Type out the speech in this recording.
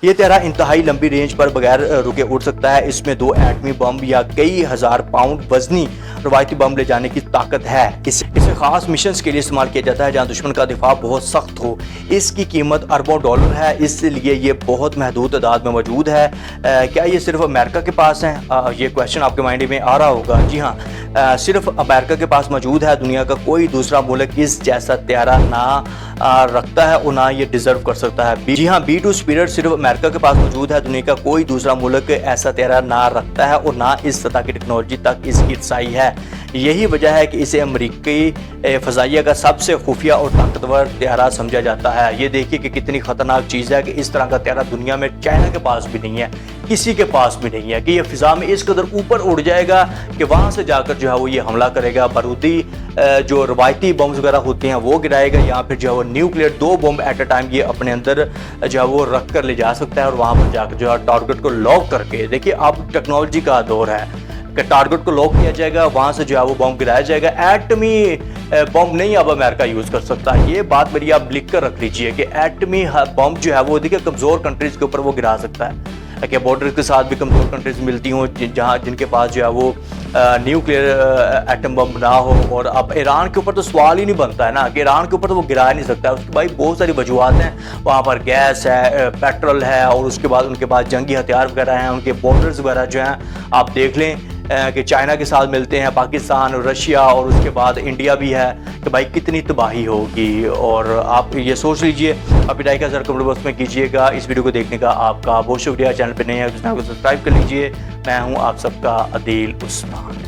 ये त्यारा इंतहाई लंबी रेंज पर बगैर रुके उड़ सकता है। इसमें 2 एटमी बम या कई हजार पाउंड वजनी रवायती बम ले जाने की ताकत है। इसे खास मिशंस के लिए इस्तेमाल किया जाता है जहां दुश्मन का दिफा बहुत सख्त हो। इसकी कीमत अरबों डॉलर है, इसलिए ये बहुत महदूद तादाद में मौजूद है। क्या ये सिर्फ अमेरिका के पास है? ये क्वेश्चन आपके माइंड में आ रहा होगा। जी हाँ, सिर्फ अमेरिका के पास मौजूद है। दुनिया का कोई दूसरा मुल्क इस जैसा त्यारा ना रखता है और ना ये डिजर्व कर सकता है। जी हाँ, B2 स्पिरिट सिर्फ अमेरिका के पास मौजूद है। दुनिया का कोई दूसरा मुल्क ऐसा त्यारा ना रखता है और ना इस सतह की टेक्नोलॉजी तक इसकी रसाई है। यही वजह है कि इसे अमेरिकी फ़ज़ाइया का सबसे खुफिया और ताकतवर त्यारा समझा जाता है। ये देखिए कि कितनी ख़तरनाक चीज़ है कि इस तरह का त्यारा दुनिया में चाइना के पास भी नहीं है, किसी के पास भी नहीं है कि ये फ़िज़ा में इस कदर ऊपर उड़ जाएगा कि वहाँ से जाकर जो है वो ये हमला करेगा। बारूदी जो रवायती बम्स वगैरह होते हैं वो गिराएगा, या फिर जो है वो nuclear 2 bomb at a time ये अपने अंदर जो है वो रख कर ले जा सकता है और वहाँ पर जाकर जो है टारगेट को लॉक करके, देखिए अब टेक्नोलॉजी का दौर है कि टारगेट को लॉक किया जाएगा, वहाँ से जो है वो बम गिराया जाएगा। एटमी बम नहीं अब अमेरिका यूज़ कर सकता। ये बात मेरी आप लिख कर रख लीजिए कि एटमी बम जो है वो देखिए कमज़ोर कंट्रीज़ के ऊपर वो गिरा सकता है। कि बॉर्डर के साथ भी कमज़ोर कंट्रीज मिलती हों जहाँ जिनके पास जो है वो न्यूक्लियर एटम बम ना हो। और अब ईरान के ऊपर तो सवाल ही नहीं बनता है ना कि ईरान के ऊपर तो वो गिरा नहीं सकता है। उसकी भाई बहुत सारी वजूहत हैं, वहाँ पर गैस है, पेट्रोल है, और उसके बाद उनके पास जंगी हथियार वगैरह हैं, उनके बॉर्डर्स वगैरह जो हैं आप देख लें कि चाइना के साथ मिलते हैं, पाकिस्तान, रशिया और उसके बाद इंडिया भी है। कि भाई कितनी तबाही होगी। और आप ये सोच लीजिए। अपनी राय का ज़रा कमेंट बॉक्स में कीजिएगा। इस वीडियो को देखने का आपका बहुत शुक्रिया। चैनल पर नए हैं तो चैनल को सब्सक्राइब कर लीजिए। मैं हूँ आप सबका अदील उस्मान।